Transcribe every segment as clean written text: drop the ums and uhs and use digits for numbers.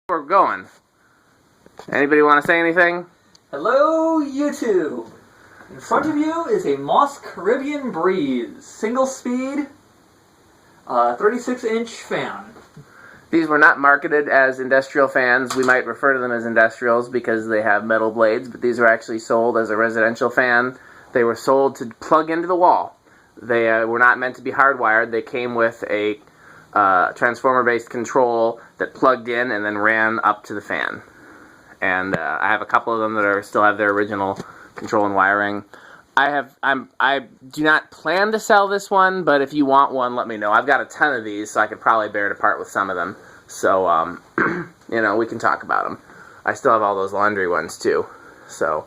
We're going. Anybody want to say anything? Hello, YouTube! In front of you is a Moss Caribbean Breeze, single speed, 36-inch fan. These were not marketed as industrial fans. We might refer to them as industrials because they have metal blades, but these are actually sold as a residential fan. They were sold to plug into the wall. They were not meant to be hardwired. They came with a transformer-based control that plugged in and then ran up to the fan. And I have a couple of them that still have their original control and wiring. I do not plan to sell this one, but if you want one, let me know. I've got a ton of these, so I could probably bear it apart with some of them. So, you know, we can talk about them. I still have all those laundry ones, too. So,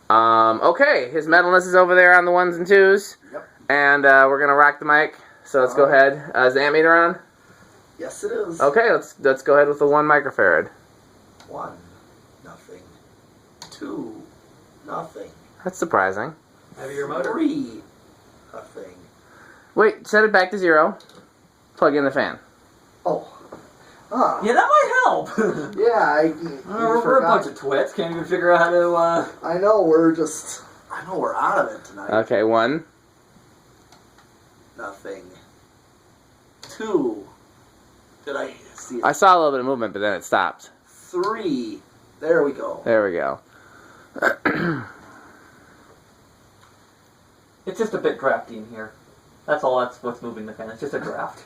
okay, his metalness is over there on the ones and twos. Yep. And we're going to rock the mic, so let's go ahead. Is the ammeter on? Yes, it is. Okay, let's go ahead with the 1 microfarad. 1, nothing. 2, nothing. That's surprising. Heavier motor. 3, nothing. Wait, set it back to 0. Plug in the fan. Oh. Ah. Yeah, that might help. Yeah, we're a bunch of twits. Can't even figure out how to, I know, we're out of it tonight. Okay, 1. Nothing. 2. Did I see it? I saw a little bit of movement, but then it stopped. 3. There we go. There we go. It's just a bit drafty in here. That's all that's what's moving the fan. It's just a draft.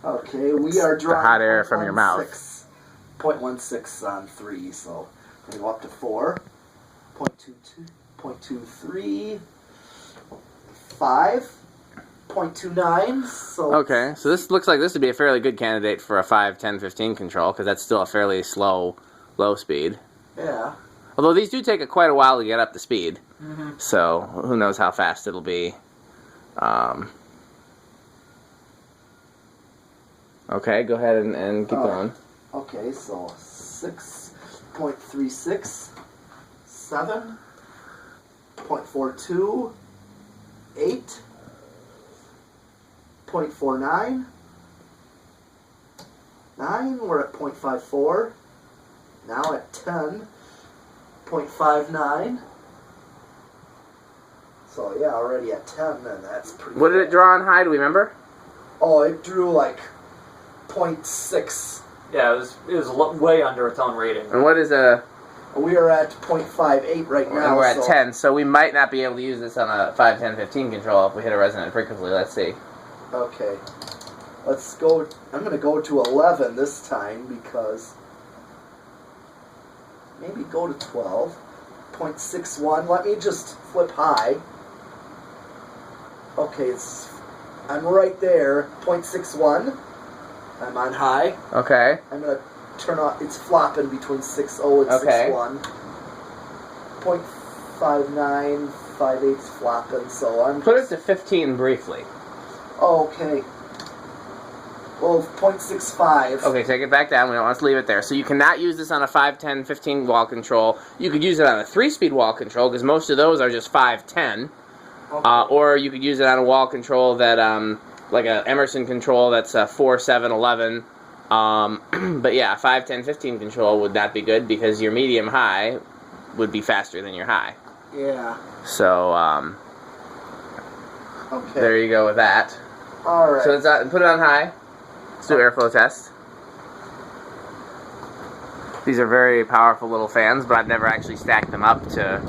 Okay, we are drawing the hot air from your mouth. 0.16 on 3, so we're going to go up to 4. 0.22, 0.23, 5. 0.29. So okay, so this looks like this would be a fairly good candidate for a 5, 10, 15 control, because that's still a fairly slow, low speed. Yeah. Although these do take quite a while to get up to speed, Mm-hmm. so who knows how fast it'll be. Okay, go ahead and keep going. Okay, so 6.36, 7.42, 8. 0.49, 9, we're at 0.54, now at 10, 0.59, so yeah, already at 10, and that's pretty What did it draw on high, do we remember? Oh, it drew like 0.6. Yeah, it was way under its own rating. And what is a... We are at 0.58 right now. And we're at 10, so we might not be able to use this on a 5, 10, 15 control if we hit a resonant frequency. Let's see. Okay, let's go. I'm going to go to 11 this time because maybe go to 12. 0.61. Let me just flip high. Okay, I'm right there. 0.61. I'm on high. Okay. I'm going to turn off. It's flopping between 6.0 and 6.1. 0.59, 5/8 flopping. So I'm. Put it to 15 briefly. Okay. Well, 0.65. Okay, take it back down. We don't want to leave it there. So you cannot use this on a 5, 10, 15 wall control. You could use it on a 3-speed wall control, because most of those are just 5, 10. Okay. Or you could use it on a wall control that, like a Emerson control that's 4, 7, 11. But yeah, 5, 10, 15 control would not be good, because your medium-high would be faster than your high. Yeah. So, Okay. there you go with that. Alright. So let's put it on high. Let's do airflow test. These are very powerful little fans, but I've never actually stacked them up to...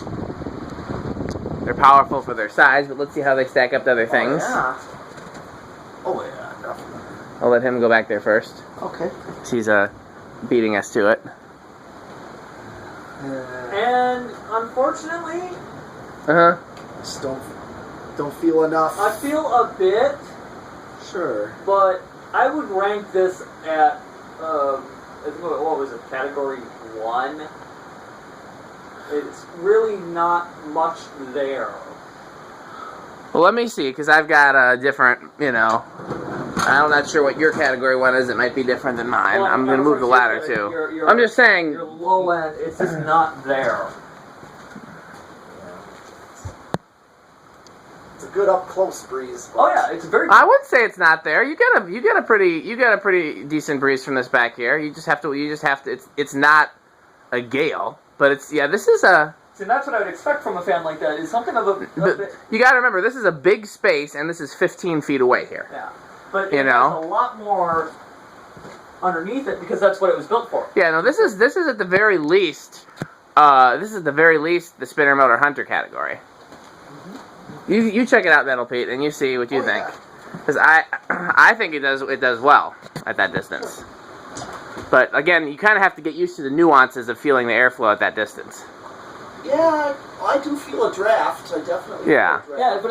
They're powerful for their size, but let's see how they stack up to other things. Oh yeah, definitely. I'll let him go back there first. Okay. He's beating us to it. And unfortunately, Just don't feel enough. I feel a bit, Sure. but I would rank this at, what was it, category 1? It's really not much there. Well, let me see, because I've got a different, you know... I'm not sure what your category 1 is. It might be different than mine. Well, I'm going to move the ladder, too. I'm just saying... Your low end, it's just not there. It's a good up close breeze. Oh yeah, it's very. I would say it's not there. You get a pretty decent breeze from this back here. You just have to. It's not a gale, but it's This is a. See, that's what I would expect from a fan like that. Is something of a bit. You got to remember, this is a big space, and this is 15 feet away here. Yeah, but it has a lot more underneath it because that's what it was built for. Yeah, no, this is at the very least. This is the very least the spinner motor hunter category. You check it out, Metal Pete, and you see what you think. Because I think it does well at that distance. But again, you kind of have to get used to the nuances of feeling the airflow at that distance. Yeah, I do feel a draft. I definitely. Yeah. Feel a draft.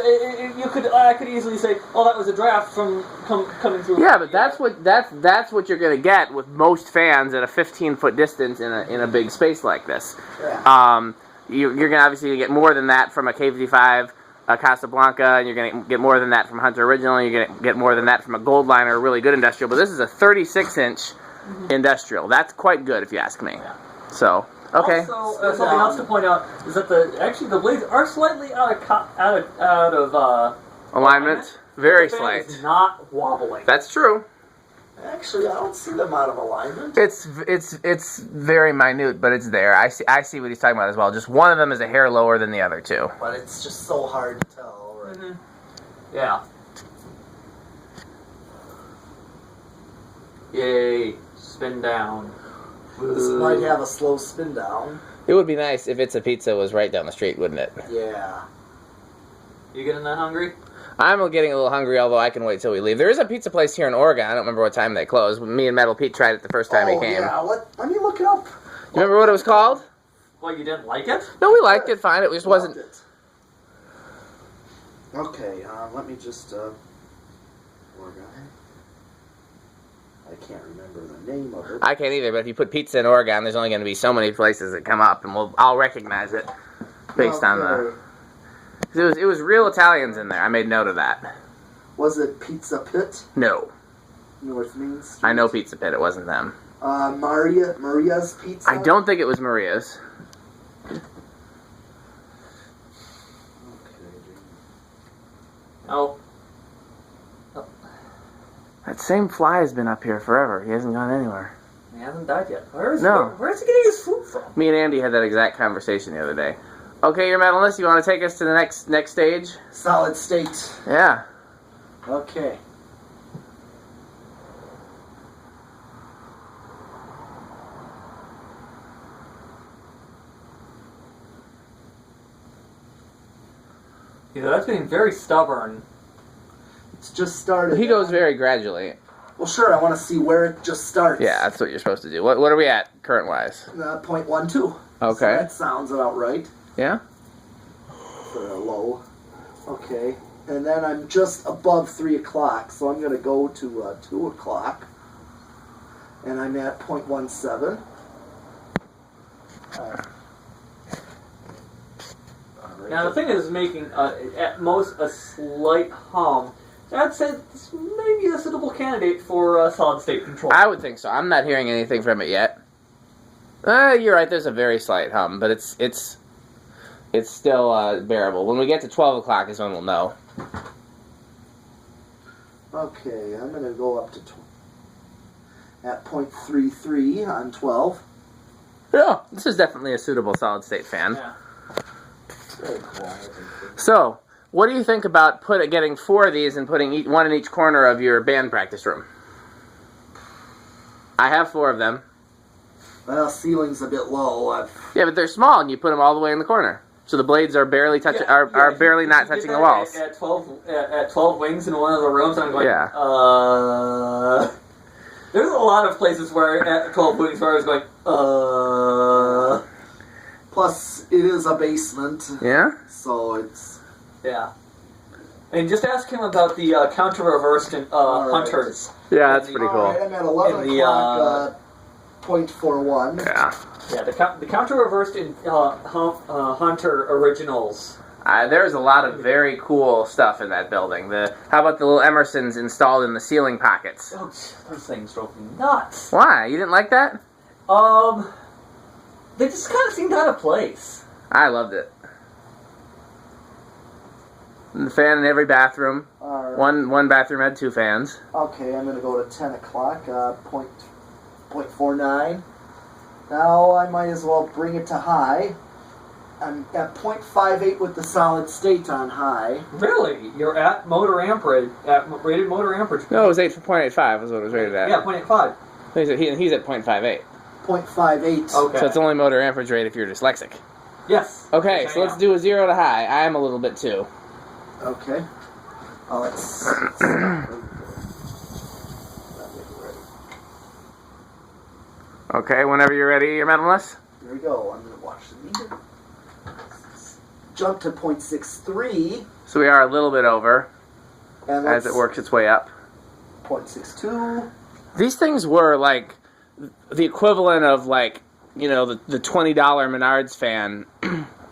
Yeah, but I could easily say, oh, that was a draft from coming through. Yeah, but that's what you're gonna get with most fans at a 15-foot distance in a big space like this. Yeah. You're gonna obviously get more than that from a K55. A Casablanca, and you're going to get more than that from Hunter Original, and you're going to get more than that from a Goldline or a really good industrial, but this is a 36-inch industrial. That's quite good, if you ask me. Yeah. So, okay. Also, something else to point out is that the blades are slightly out of alignment. Very the fan slight. is not wobbling. That's true. Actually, I don't see them out of alignment. It's very minute, but it's there. I see what he's talking about as well. Just one of them is a hair lower than the other two. But it's just so hard to tell. Right? Mm-hmm. Yeah. Yay! Spin down. This might have a slow spin down. It would be nice if It's a Pizza was right down the street, wouldn't it? Yeah. You getting that hungry? I'm getting a little hungry, although I can wait till we leave. There is a pizza place here in Oregon. I don't remember what time they closed. Me and Metal Pete tried it the first time he came. Yeah. Let me look it up. You remember what it was called? Well, you didn't like it? No, we liked it fine. It just wasn't... Okay, let me just... Oregon. I can't remember the name of it. I can't either, but if you put pizza in Oregon, there's only going to be so many places that come up, and I'll recognize it based on the... It was real Italians in there. I made note of that. Was it Pizza Pit? No. North Main Street? I know Pizza Pit. It wasn't them. Maria's Pizza? I don't think it was Maria's. Okay. Oh. That same fly has been up here forever. He hasn't gone anywhere. He hasn't died yet. Where's he getting his food from? Me and Andy had that exact conversation the other day. Okay, your medalist, you want to take us to the next stage? Solid state. Yeah. Okay. Yeah, that's being very stubborn. It's just started. He goes very gradually. Well, sure, I want to see where it just starts. Yeah, that's what you're supposed to do. What are we at, current-wise? 0.12. Okay. So that sounds about right. Yeah? For a low. Okay. And then I'm just above 3 o'clock, so I'm going to go to 2 o'clock. And I'm at 0.17. Now, the thing is making, at most, a slight hum. I'd say this may be a suitable candidate for solid-state control. I would think so. I'm not hearing anything from it yet. You're right, there's a very slight hum, but it's still bearable. When we get to 12 o'clock is when we'll know. Okay, I'm going to go up to at 0.33 on 12. Yeah, this is definitely a suitable solid-state fan. Yeah. Very quiet. So, what do you think about getting 4 of these and putting one in each corner of your band practice room? I have 4 of them. Well, ceiling's a bit low. Yeah, but they're small, and you put them all the way in the corner, so the blades are barely touching, barely not touching the walls. At 12 wings in one of the rooms, I'm going. Yeah. There's a lot of places where at 12 wings where I was going. Plus, it is a basement. Yeah. So it's. Yeah. And just ask him about the counter-reversed hunters. Yeah, that's pretty cool. Alright, I'm at 11 o'clock, 0.41. Yeah. Yeah, the counter-reversed in Hunter Originals. There's a lot of very cool stuff in that building. How about the little Emersons installed in the ceiling pockets? Oh, those things drove me nuts. Why? You didn't like that? They just kind of seemed out of place. I loved it. The fan in every bathroom. All right. One bathroom had 2 fans. Okay, I'm going to go to 10 o'clock, 0.49. Now I might as well bring it to high. I'm at 0.58 with the solid state on high. Really? You're at motor amperage, at rated motor amperage. No, it was 8.85 was what it was rated at. Yeah, 0.85. He's at 0.58. 0.58. Okay. So it's only motor amperage rate if you're dyslexic. Yes. Okay, so let's do a 0 to high. I am a little bit too. Okay. Oh, let's Okay, whenever you're ready, your mentalist. Here we go. I'm going to watch the meter. Jump to 0.63. So we are a little bit over And as it works its way up. 0.62. These things were like the equivalent of like, you know, the $20 Menards fan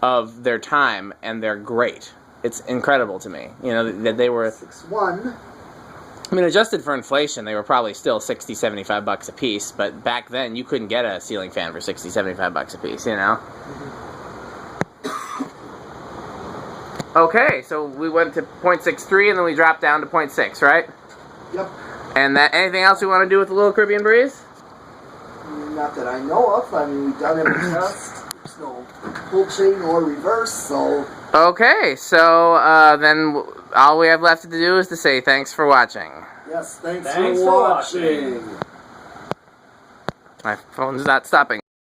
of their time, and they're great. It's incredible to me, you know, that they were... 6.1. I mean, adjusted for inflation, they were probably still $60, $75 a piece, but back then you couldn't get a ceiling fan for $60, $75 a piece, you know? Okay, so we went to 0.63 and then we dropped down to 0.6, right? Yep. And anything else we want to do with the little Caribbean Breeze? Not that I know of. I mean, we've done every test. There's no pull chain or reverse, so... Okay, so then all we have left to do is to say thanks for watching. Yes, thanks for watching. My phone's not stopping.